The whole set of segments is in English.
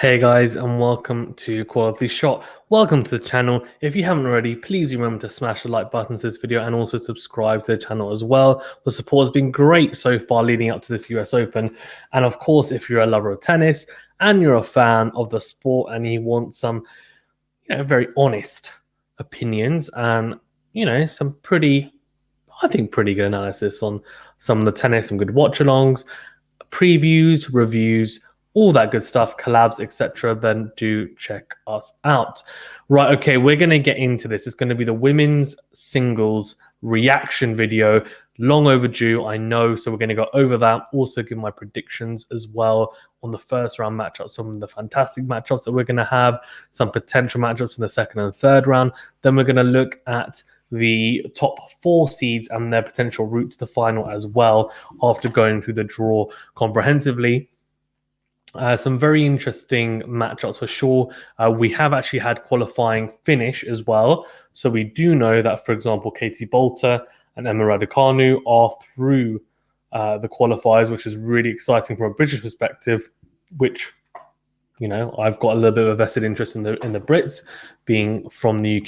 Hey guys, and welcome to Quality Shot. Welcome to the channel. If you haven't already, please remember to smash the like button to this video and also subscribe to the channel as well. The support has been great so far leading up to this US Open. And of course, if you're a lover of tennis and you're a fan of the sport and you want some very honest opinions and some pretty good analysis on some of the tennis, some good watch-alongs, previews, reviews, all that good stuff, collabs, etc., then do check us out. Right, okay, we're going to get into this. It's going to be the women's singles reaction video. Long overdue, I know, so we're going to go over that. Also give my predictions as well on the first round matchups, some of the fantastic matchups that we're going to have, some potential matchups in the second and third round. Then we're going to look at the top 4 seeds and their potential route to the final as well after going through the draw comprehensively. Some very interesting matchups for sure. We have actually had qualifying finish as well. So we do know that, for example, Katie Bolter and Emma Raducanu are through the qualifiers, which is really exciting from a British perspective, which, I've got a little bit of a vested interest in the Brits being from the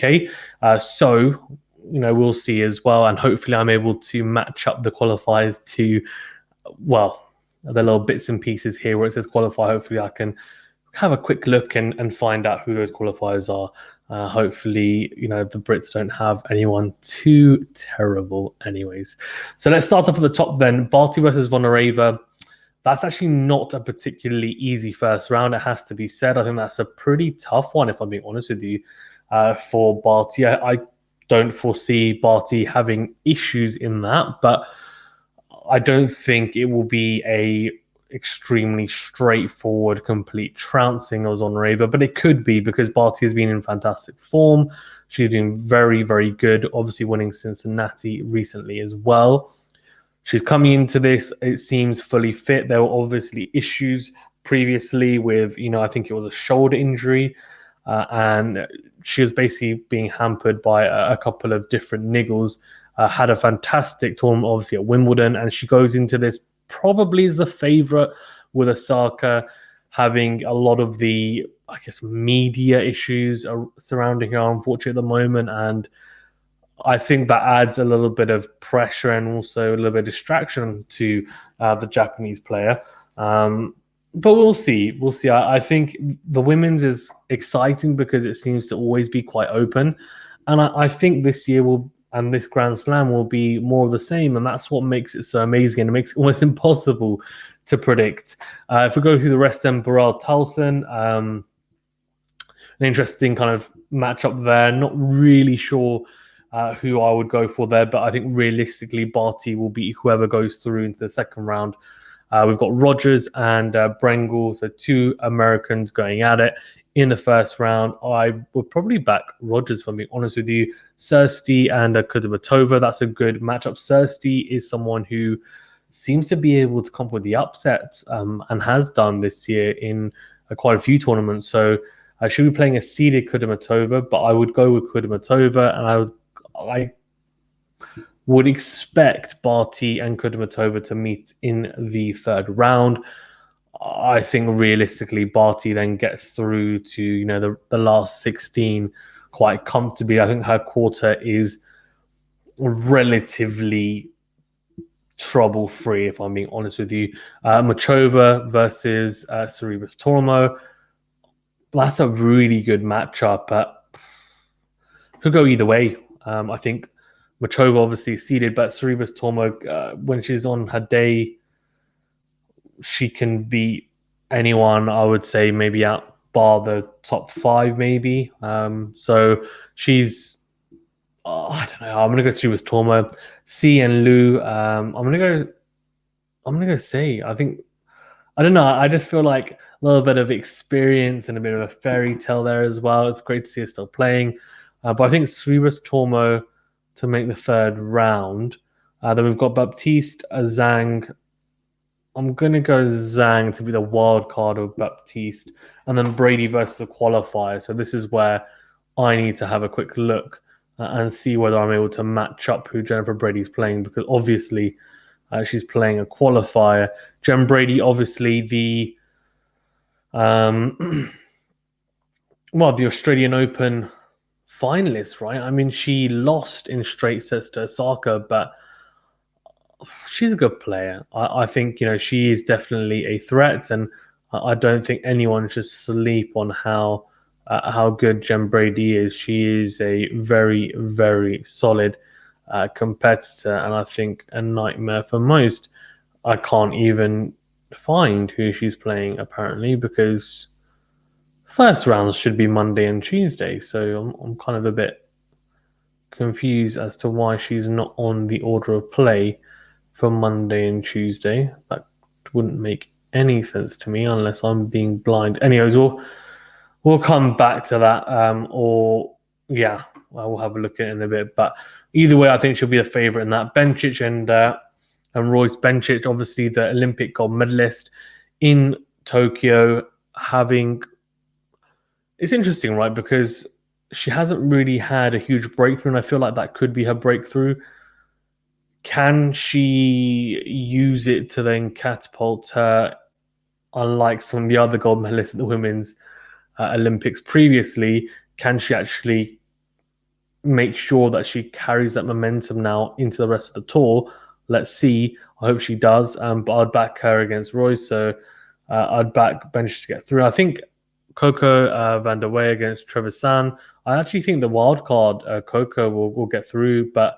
UK. So we'll see as well. And hopefully I'm able to match up the qualifiers to, the little bits and pieces here where it says qualify. Hopefully I can have a quick look and find out who those qualifiers are. Hopefully, the Brits don't have anyone too terrible anyways. So let's start off at the top then. Barty versus Zvonareva. That's actually not a particularly easy first round, it has to be said. I think that's a pretty tough one, if I'm being honest with you, for Barty. I don't foresee Barty having issues in that, but I don't think it will be a extremely straightforward, complete trouncing of Zvonareva, but it could be because Barty has been in fantastic form. She's been very, very good, obviously winning Cincinnati recently as well. She's coming into this, it seems, fully fit. There were obviously issues previously with, I think it was a shoulder injury, and she was basically being hampered by a couple of different niggles. Had a fantastic tournament, obviously, at Wimbledon, and she goes into this probably as the favorite, with Osaka having a lot of the, media issues surrounding her, unfortunately, at the moment. And I think that adds a little bit of pressure and also a little bit of distraction to the Japanese player. But we'll see. We'll see. I think the women's is exciting because it seems to always be quite open. And I think this year and this Grand Slam will be more of the same, and that's what makes it so amazing, and it makes it almost impossible to predict. If we go through the rest, then Burrell Towson, an interesting kind of matchup there. Not really sure who I would go for there, but I think realistically Barty will beat whoever goes through into the second round. We've got Rogers and Brengel, so 2 Americans going at it. In the first round, I would probably back Rogers, if I'm being honest with you. Sirsty and Kudermetova, that's a good matchup. Sirsty is someone who seems to be able to come up with the upsets and has done this year in quite a few tournaments. So I should be playing a seeded Kudermetova, but I would go with Kudermetova, and I would expect Barty and Kudermetova to meet in the third round. I think realistically Barty then gets through to the last 16 quite comfortably. I think her quarter is relatively trouble-free, if I'm being honest with you. Machova versus Sorribes Tormo. That's a really good matchup, but could go either way. I think Machova obviously seeded, but Sorribes Tormo, when she's on her day, she can beat anyone, I would say, maybe out bar the top 5, maybe. So she's, I don't know. I'm gonna go Sorribes Tormo, C and Lu. I'm gonna go C. I don't know. I just feel like a little bit of experience and a bit of a fairy tale there as well. It's great to see her still playing, but I think Sorribes Tormo to make the third round. Then we've got Baptiste, Zhang. I'm going to go Zhang to be the wild card of Baptiste, and then Brady versus a qualifier. So this is where I need to have a quick look and see whether I'm able to match up who Jennifer Brady's playing, because obviously she's playing a qualifier. Jen Brady, obviously the Well, the Australian Open finalist, right? I mean, she lost in straight sets to Osaka, but she's a good player. I think, she is definitely a threat, and I don't think anyone should sleep on how good Jen Brady is. She is a very, very solid competitor, and I think a nightmare for most. I can't even find who she's playing, apparently, because first rounds should be Monday and Tuesday, so I'm kind of a bit confused as to why she's not on the order of play for Monday and Tuesday. That wouldn't make any sense to me unless I'm being blind. Anyways, we'll come back to that. We'll have a look at it in a bit. But either way, I think she'll be a favourite in that. Bencic and Royce. Bencic, obviously the Olympic gold medalist in Tokyo, it's interesting, right? Because she hasn't really had a huge breakthrough, and I feel like that could be her breakthrough. Can she use it to then catapult her, unlike some of the other gold medalists at the women's Olympics previously? Can she actually make sure that she carries that momentum now into the rest of the tour? Let's see. I hope she does. But I'd back her against Royce, so I'd back Bencic to get through. I think Coco van der Wey against Trevisan. I actually think the wild card Coco will get through, but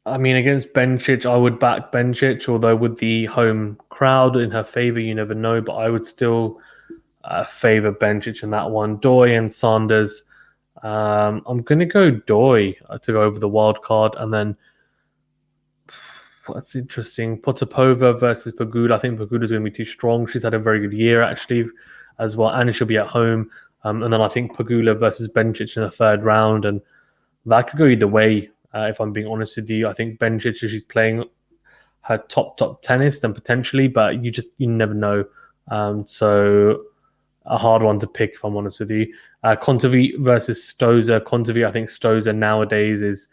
I mean, against Bencic, I would back Bencic, although with the home crowd in her favor, you never know, but I would still favor Bencic in that one. Doi and Sanders. I'm going to go Doi to go over the wild card, and then what's interesting, Potapova versus Pegula. I think Pegula's going to be too strong. She's had a very good year, actually, as well, and she'll be at home. And then I think Pegula versus Bencic in the third round, and that could go either way. If I'm being honest with you, I think Bencic, if she's playing her top tennis, then potentially, but you never know. So a hard one to pick, if I'm honest with you. Kontaveit versus Stosur. Kontaveit, I think Stosur nowadays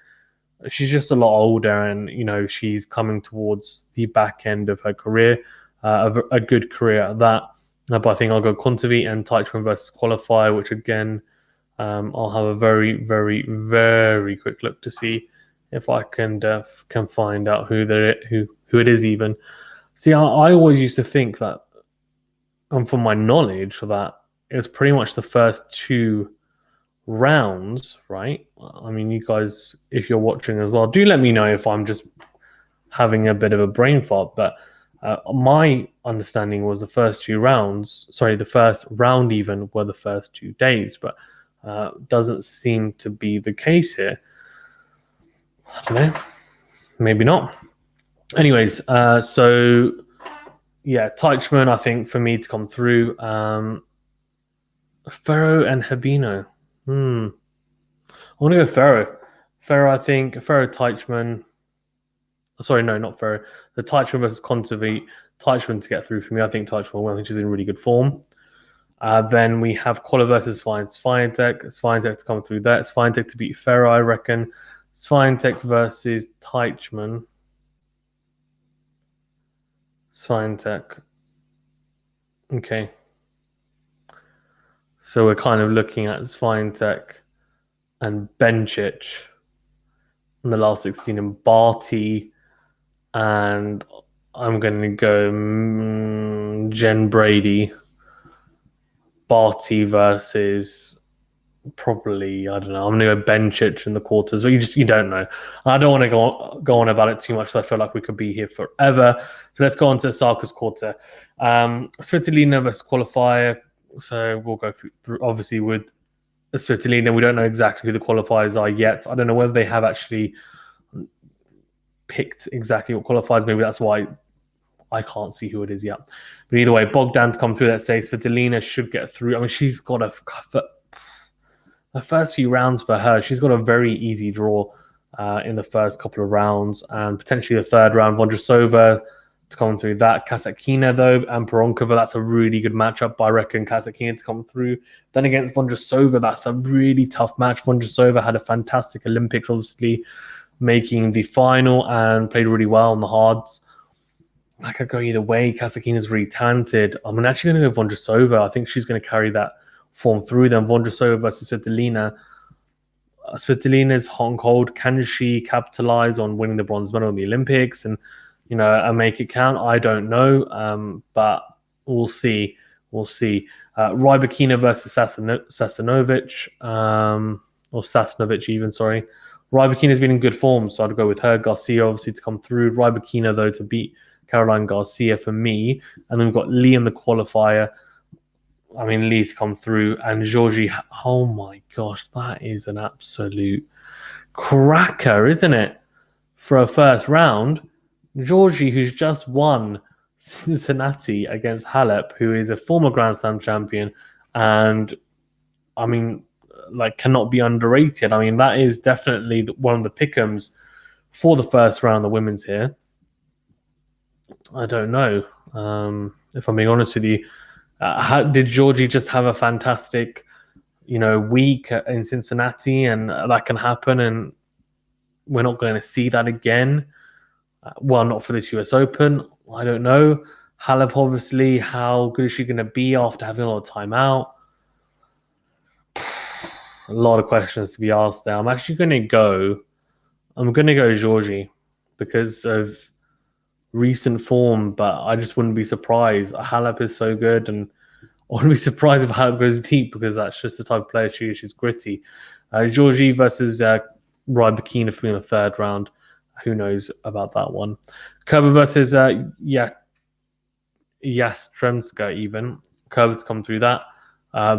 she's just a lot older, and she's coming towards the back end of her career, a good career at that. But I think I'll go Kontaveit and Teichmann versus qualifier, which again, I'll have a very, very, very quick look to see if I can find out who it is even. See, I always used to think that, and from my knowledge, that it was pretty much the first two rounds, right? I mean, you guys, if you're watching as well, do let me know if I'm just having a bit of a brain fart, but my understanding was the first round even were the first 2 days, but doesn't seem to be the case here. I don't know. Maybe not. Anyways, so yeah, Teichmann, I think, for me to come through. Ferro and Habino. I want to go Ferro. Ferro, I think. Ferro, Teichmann. Sorry, no, not Ferro. The Teichmann versus Kontaveit. Teichmann to get through for me. I think Teichmann will. I think she's in really good form. Then we have Koller versus Swiatek. Swiatek to come through that. Swiatek to beat Ferro, I reckon. Swiatek versus Teichmann. Swiatek. Okay. So we're kind of looking at Swiatek and Bencic in the last 16 and Barty. And I'm going to go Jen Brady. Barty versus probably, I don't know, I'm going to go Bencic in the quarters, but you don't know. I don't want to go on about it too much, so I feel like we could be here forever. So let's go on to Osaka's quarter. Svitolina versus qualifier. So we'll go through obviously with Svitolina. We don't know exactly who the qualifiers are yet. I don't know whether they have actually picked exactly what qualifiers. Maybe that's why I can't see who it is yet. But either way, Bogdan to come through that stage. Svitolina should get through. I mean, she's got the first few rounds for her, she's got a very easy draw in the first couple of rounds, and potentially the third round. Vondrousova to come through that. Kasatkina, though, and Peronkova, that's a really good matchup. But I reckon Kasatkina to come through. Then against Vondrousova, that's a really tough match. Vondrousova had a fantastic Olympics, obviously, making the final and played really well on the hards. I could go either way. Kasatkina's really talented. I'm actually going to go Vondrousova. I think she's going to carry that form through. Then Vondrousova versus Svitolina. Svitolina's hot and cold. Can she capitalize on winning the bronze medal in the Olympics and and make it count? I don't know, but we'll see. We'll see. Rybakina versus Sasanovic, or Sasnovic even. Sorry, Rybakina's been in good form, so I'd go with her. Garcia obviously to come through. Rybakina though to beat Caroline Garcia for me, and then we've got Lee in the qualifier. I mean, Lee's come through, and Georgie. Oh my gosh, that is an absolute cracker, isn't it? For a first round, Georgie, who's just won Cincinnati against Halep, who is a former Grand Slam champion, and I mean, like, cannot be underrated. I mean, that is definitely one of the pick'ems for the first round, the women's here. I don't know. If I'm being honest with you. Did Georgie just have a fantastic, week in Cincinnati, and that can happen, and we're not going to see that again? Well, not for this US Open. I don't know. Halep, obviously, how good is she going to be after having a lot of time out? A lot of questions to be asked there. I'm going to go Georgie because of recent form, but I just wouldn't be surprised. Halep is so good, and I wouldn't be surprised if Halep goes deep because that's just the type of player she is. She's gritty. Georgie versus Rybakina for me in the third round. Who knows about that one? Kerber versus Yastremska even. Kerber's come through that.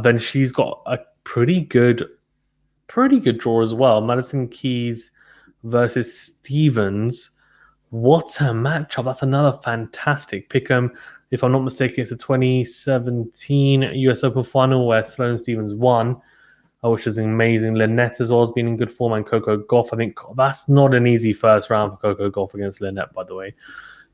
Then she's got a pretty good draw as well. Madison Keys versus Stevens. What a matchup. That's another fantastic pick'em. If I'm not mistaken, it's a 2017 US Open final where Sloane Stevens won, which is amazing. Lynette as well has been in good form, and Coco Gauff. I think that's not an easy first round for Coco Gauff against Lynette, by the way.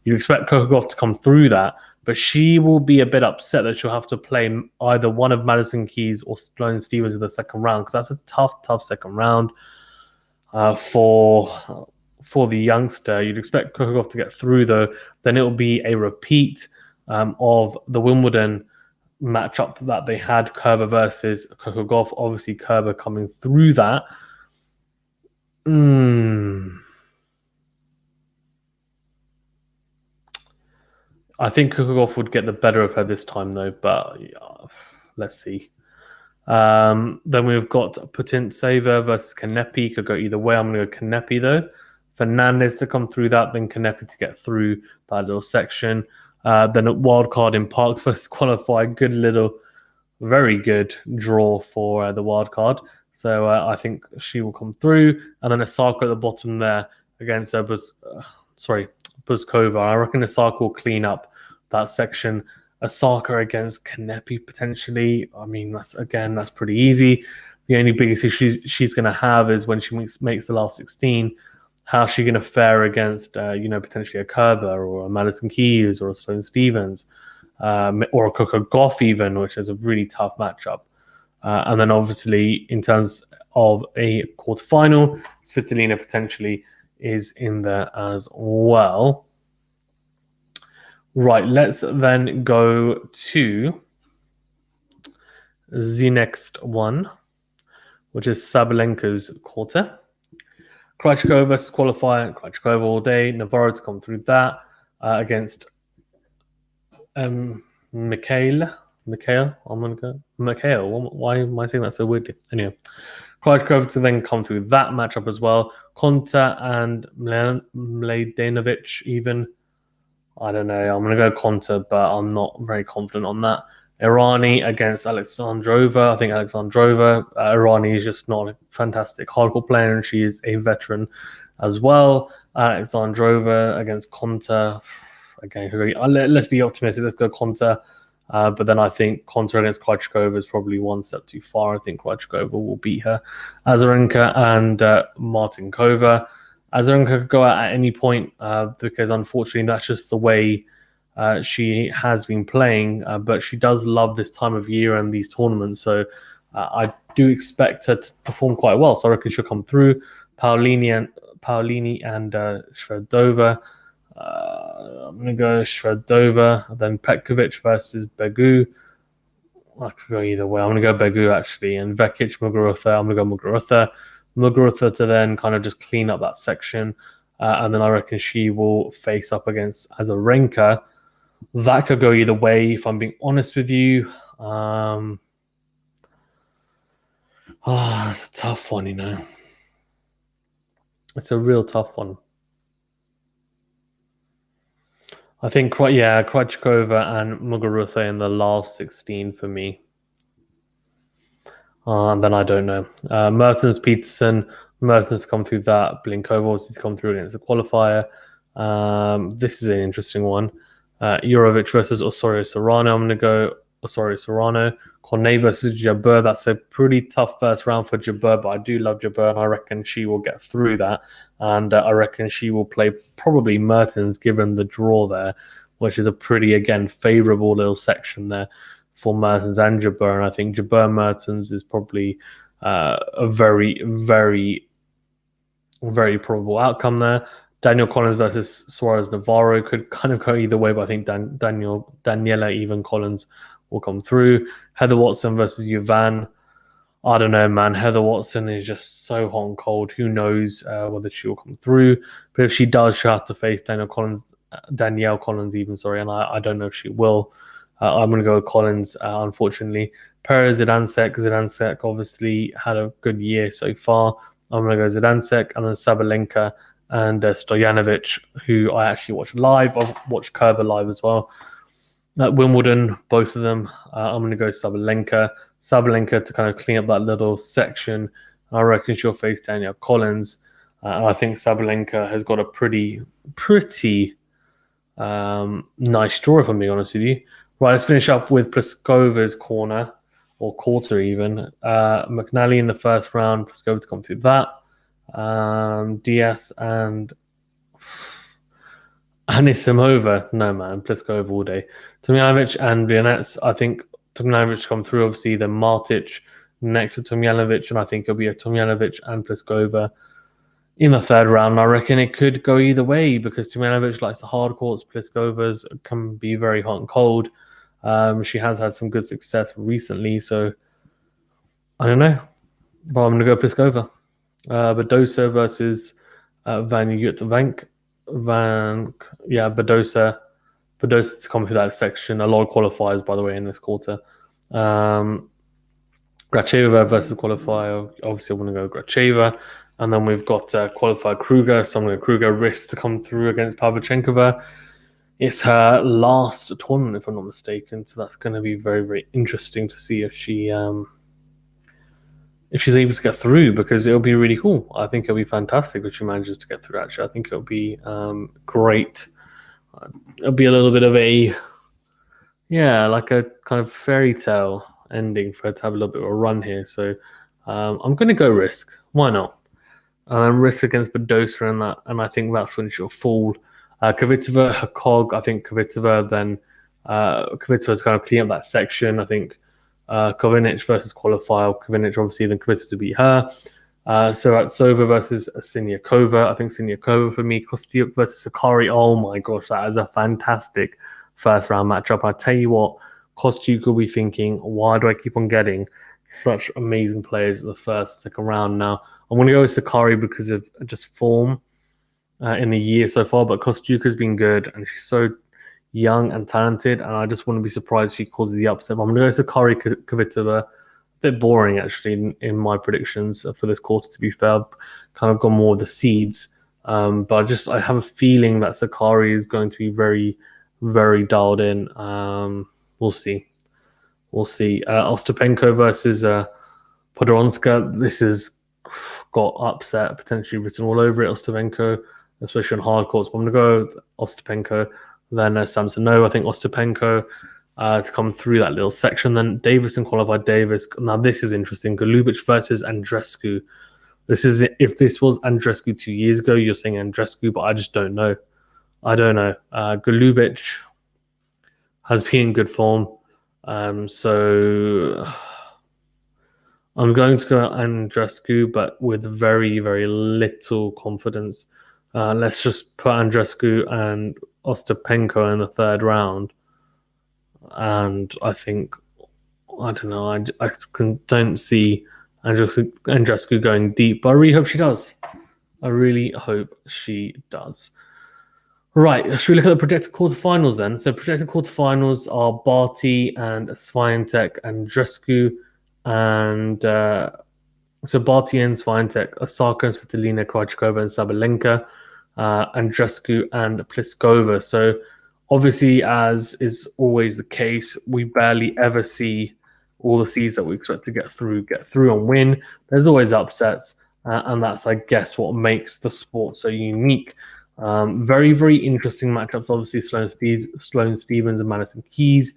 You'd expect Coco Gauff to come through that, but she will be a bit upset that she'll have to play either one of Madison Keys or Sloane Stevens in the second round, because that's a tough second round for the youngster. You'd expect Coco Gauff to get through, though. Then it will be a repeat of the Wimbledon matchup that they had, Kerber versus Coco Gauff. Obviously, Kerber coming through that. I think Coco Gauff would get the better of her this time, though, but let's see. Then we've got Putintseva versus Kanepi. Could go either way. I'm going to go Kanepi, though. Fernandez to come through that, then Kanepi to get through that little section. Then a wild card in Parks versus qualify. Very good draw for the wild card. So I think she will come through. And then Osaka at the bottom there against Pliskova. I reckon Osaka will clean up that section. Osaka against Kanepi potentially. I mean, that's pretty easy. The only biggest issue she's going to have is when she makes the last 16. How's she going to fare against, potentially a Kerber or a Madison Keys or a Sloane Stevens or a Coco Gauff even, which is a really tough matchup. And then obviously in terms of a quarterfinal, Svitolina potentially is in there as well. Right, let's then go to the next one, which is Sabalenka's quarter. Krejcikova versus qualifier. Krejcikova all day. Navarro to come through that against Mikhail. I'm going to go Mikhail. Why am I saying that so weirdly? Anyway, Krejcikova to then come through that matchup as well. Konta and Mladenovic even. I don't know. I'm going to go Konta, but I'm not very confident on that. Irani against Alexandrova. I think Irani is just not a fantastic hardcore player, and she is a veteran as well. Alexandrova against Konta. Again, let's be optimistic. Let's go Konta. But then I think Konta against Krejcikova is probably one step too far. I think Krejcikova will beat her. Azarenka and Martinkova. Azarenka could go out at any point because unfortunately that's just the way she has been playing, but she does love this time of year and these tournaments, so I do expect her to perform quite well. So I reckon she'll come through. Paolini and Shvedova. I'm going to go Shvedova, then Petkovic versus Begu. I could go either way. I'm going to go Begu, actually. And Vekic, Muguruza. I'm going to go Muguruza. Muguruza to then kind of just clean up that section. And then I reckon she will face up against Azarenka. That could go either way, if I'm being honest with you. It's a tough one, you know. It's a real tough one. I think, Krejcikova and Muguruza in the last 16 for me. And then I don't know. Mertens, Peterson. Mertens come through that. Blinkova obviously come through against the qualifier. This is an interesting one. Jurovic versus Osorio Serrano. I'm going to go Osorio Serrano. Cornet versus Jabeur. That's a pretty tough first round for Jabeur, but I do love Jabeur, and I reckon she will get through that. And I reckon she will play probably Mertens, given the draw there, which is a pretty, again, favourable little section there for Mertens and Jabeur. And I think Jabeur Mertens is probably a very, very, very probable outcome there. Daniel Collins versus Suarez Navarro could kind of go either way, but I think Daniela even Collins will come through. Heather Watson versus Yuvan. I don't know, man. Heather Watson is just so hot and cold. Who knows whether she will come through? But if she does, she'll have to face Danielle Collins, and I don't know if she will. I'm going to go with Collins, unfortunately. Perez, Zidansek. Zidansek obviously had a good year so far. I'm going to go Zidansek, and then Sabalenka and Stojanovic, who I actually watched live. I've watched Kerber live as well. At Wimbledon, both of them. I'm going to go Sabalenka. Sabalenka to kind of clean up that little section. I reckon she'll face Danielle Collins. And I think Sabalenka has got a pretty nice draw, if I'm being honest with you. Right, let's finish up with Pliskova's corner, or quarter even. McNally in the first round. Pliskova to come through that. Diaz and Anisimova. No, man. Pliskova all day. Tomljanovic and Vianets. I think Tomljanovic come through, obviously. Then Martic next to Tomljanovic. And I think it'll be a Tomljanovic and Pliskova in the third round. I reckon it could go either way, because Tomljanovic likes the hard courts. Pliskova's can be very hot and cold. She has had some good success recently. So, I don't know. But I'm going to go Pliskova. Badosa versus Van Uytvank. Badosa to come through that section. A lot of qualifiers, by the way, in this quarter. Gracheva versus qualifier. Obviously, I want to go Gracheva. And then we've got qualifier Kruger. So I'm going to Kruger risk to come through against Pavlyuchenkova. It's her last tournament, if I'm not mistaken. So that's going to be very, very interesting to see if she's able to get through, because it'll be really cool. I think it'll be fantastic if she manages to get through, actually. I think it'll be great. It'll be a little bit of like a kind of fairy tale ending for her to have a little bit of a run here. So I'm going to go risk. Why not? Risk against Badosa and I think that's when she'll fall. Kvitova, her cog. I think Kvitova Kvitova's kind of clean up that section. I think Kovinic versus qualifier. Kovinic, obviously, then Kvitova to beat her. Saratsova versus Siniakova. I think Siniakova for me. Kostyuk versus Sakkari. Oh my gosh, that is a fantastic first round matchup. I tell you what, Kostyuk will be thinking, why do I keep on getting such amazing players at the first, second round now? I'm going to go with Sakkari because of just form in the year so far, but Kostyuk has been good, and she's so young and talented, and I just wouldn't be surprised if she causes the upset. But I'm going to go Sakkari Kvitova. A bit boring, actually, in my predictions for this quarter, to be fair. I've kind of gone more of the seeds. But I have a feeling that Sakkari is going to be very, very dialed in. We'll see. Ostapenko versus Podronska. This has got upset potentially written all over it. Ostapenko, especially on hard courts. But I'm going to go Ostapenko. Then Samsonova. I think Ostapenko to come through that little section. Then Davis and qualified Davis. Now this is interesting. Golubic versus Andreescu. If this was Andreescu 2 years ago, you're saying Andreescu, but I just don't know. I don't know. Golubic has been in good form. So I'm going to go Andreescu, but with very, very little confidence. Let's just put Andreescu and Ostapenko in the third round. And I think, I don't know, I don't see Andreescu going deep, but I really hope she does. I really hope she does. Right, should we look at the projected quarterfinals then? So projected quarterfinals are Barty and Swiatek and Andreescu, and so Barty and Swiatek, Osaka and Svitolina, Krejcikova and Sabalenka, Andreescu and Pliskova. So obviously, as is always the case, we barely ever see all the seeds that we expect to get through and win. There's always upsets, and that's, I guess, what makes the sport so unique. Very, very interesting matchups. Obviously, Sloane Stephens and Madison Keys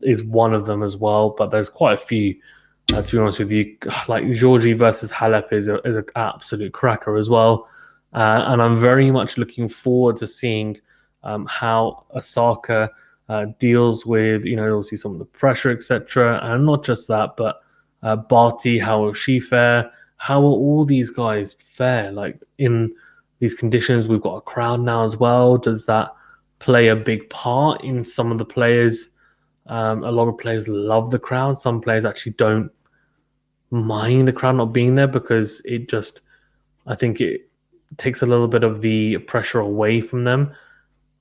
is one of them as well, but there's quite a few. To be honest with you, like Georgie versus Halep is an absolute cracker as well, and I'm very much looking forward to seeing how Osaka deals with, obviously some of the pressure, etc. And not just that, but Barty, how will she fare? How will all these guys fare? Like in these conditions, we've got a crowd now as well. Does that play a big part in some of the players? A lot of players love the crowd. Some players actually don't mind the crowd not being there because I think it takes a little bit of the pressure away from them.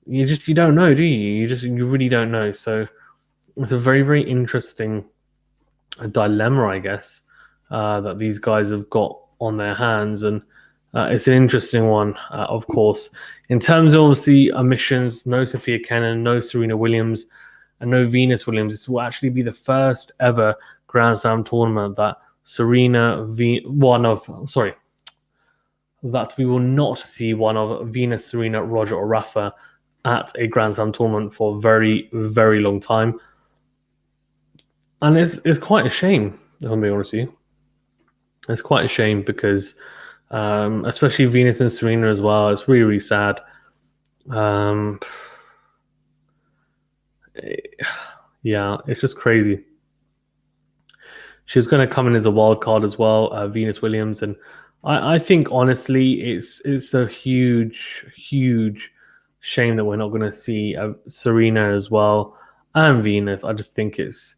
You don't know, do you? You really don't know. So it's a very, very interesting dilemma, I guess, that these guys have got on their hands, and it's an interesting one, of course. In terms of obviously omissions, no Sofia Kenin, no Serena Williams, and no Venus Williams. This will actually be the first ever Grand Slam tournament that that we will not see one of Venus, Serena, Roger, or Rafa at a Grand Slam tournament for a very, very long time. And it's quite a shame, if I'm being honest with you. It's quite a shame because, especially Venus and Serena as well, it's really, really sad. Yeah, it's just crazy. She was going to come in as a wild card as well, Venus Williams, and I think honestly, it's a huge, huge shame that we're not going to see Serena as well and Venus. I just think it's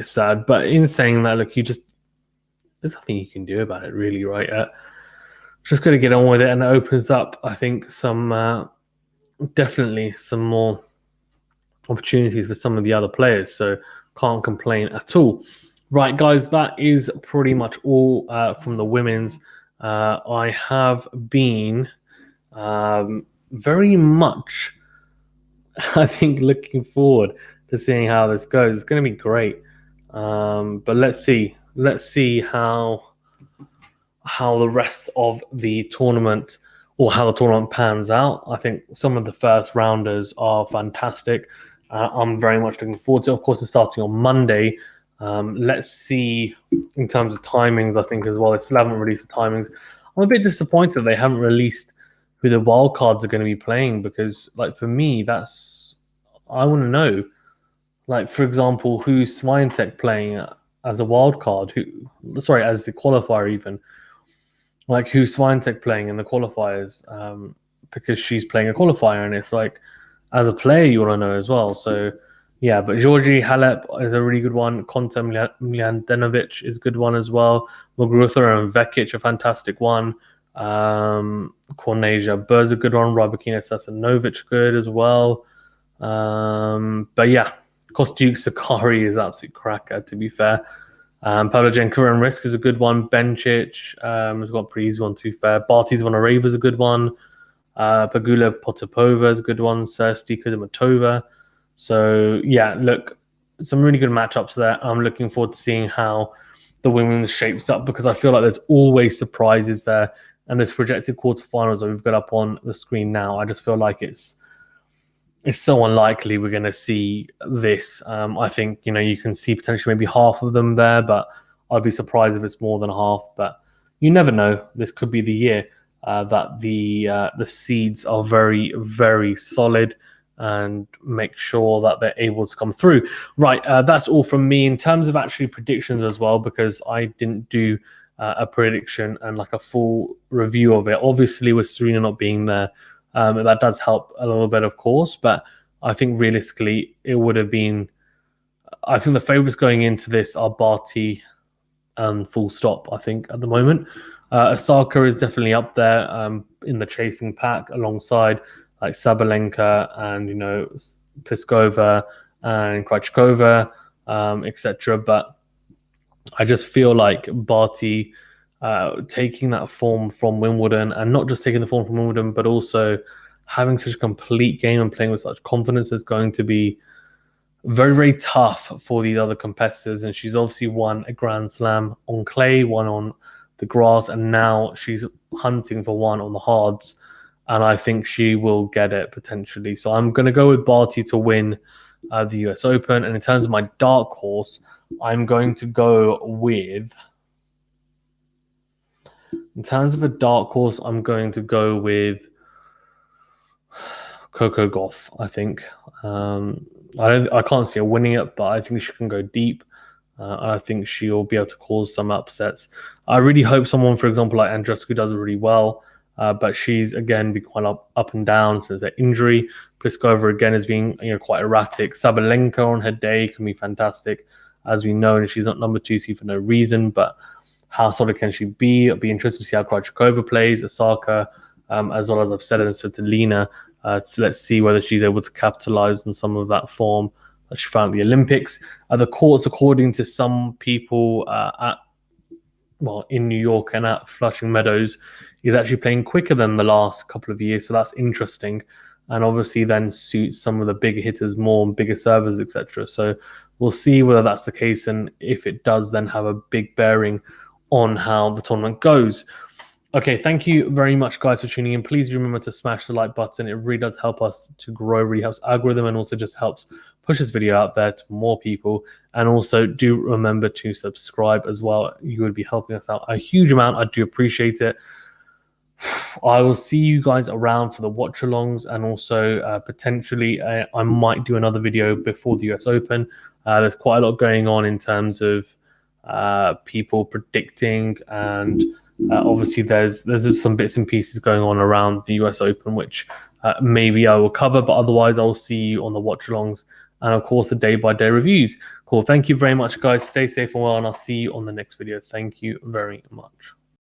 sad. But in saying that, look, there's nothing you can do about it, really, right? Just got to get on with it, and it opens up, I think, definitely some more opportunities for some of the other players. So can't complain at all. Right, guys, that is pretty much all from the women's. I have been very much, I think, looking forward to seeing how this goes. It's going to be great. But let's see how the rest of the tournament, or how the tournament pans out. I think some of the first rounders are fantastic. I'm very much looking forward to it. Of course, it's starting on Monday. Let's see in terms of timings, I think, as well. They still haven't released the timings. I'm a bit disappointed they haven't released who the wild cards are going to be playing, because, like, for me, I want to know, like, for example, who's Swiatek playing as a wild card? As the qualifier, even. Like, who's Swiatek playing in the qualifiers? Because she's playing a qualifier, and it's like, as a player, you want to know as well. So, yeah, but Georgie Halep is a really good one. Konta Mladenovic is a good one as well. Muguruza and Vekic, a fantastic one. Korneja Bur's a good one. Rybakina Sasanovic good as well. But yeah, Kostyuk Sakkari is absolute cracker, to be fair. Pavlyuchenko and Risk is a good one. Bencic has got a pretty easy one, to be fair. Barty's Zvonareva is a good one. Pegula Potapova is a good one. Stika Dematova. So, yeah, look, some really good matchups there. I'm looking forward to seeing how the women's shapes up, because I feel like there's always surprises there. And this projected quarterfinals that we've got up on the screen now, I just feel like it's so unlikely we're going to see this. I think, you can see potentially maybe half of them there, but I'd be surprised if it's more than half. But you never know. This could be the year that the seeds are very, very solid and make sure that they're able to come through. Right, that's all from me in terms of actually predictions as well, because I didn't do a prediction and like a full review of it. Obviously, with Serena not being there, that does help a little bit, of course. But I think realistically, it would have been. I think the favourites going into this are Barty and full stop. I think at the moment, Osaka is definitely up there in the chasing pack alongside like Sabalenka and Pliskova and Krejcikova, etc. But I just feel like Barty taking that form from Wimbledon, and not just taking the form from Wimbledon, but also having such a complete game and playing with such confidence is going to be very, very tough for these other competitors. And she's obviously won a Grand Slam on clay, one on the grass, and now she's hunting for one on the hards. And I think she will get it potentially. So I'm going to go with Barty to win the US Open. And in terms of my dark horse, I'm going to go with... In terms of a dark horse, I'm going to go with Coco Gauff, I think. I can't see her winning it, but I think she can go deep. I think she'll be able to cause some upsets. I really hope someone, for example, like Andreescu does really well, but she's, again, been quite up and down since her injury. Pliskova, again, is being quite erratic. Sabalenka on her day can be fantastic, as we know, and she's not number 2 seed for no reason, but how solid can she be? It'll be interesting to see how Krejcikova plays, Osaka, as well as I've said, and Svitolina. So let's see whether she's able to capitalize on some of that form that she found at the Olympics. The courts, according to some people in New York and at Flushing Meadows, is actually playing quicker than the last couple of years. So that's interesting, and obviously then suits some of the bigger hitters more and bigger servers, etc. So we'll see whether that's the case, and if it does, then have a big bearing on how the tournament goes. Okay, thank you very much, guys, for tuning in. Please remember to smash the like button. It really does help us to grow, really helps algorithm, and also just helps push this video out there to more people. And also do remember to subscribe as well. You would be helping us out a huge amount. I do appreciate it. I will see you guys around for the watch-alongs, and also potentially I might do another video before the US Open. There's quite a lot going on in terms of people predicting, and obviously there's some bits and pieces going on around the US Open, which maybe I will cover, but otherwise I'll see you on the watch-alongs and, of course, the day-by-day reviews. Cool. Thank you very much, guys. Stay safe and well, and I'll see you on the next video. Thank you very much.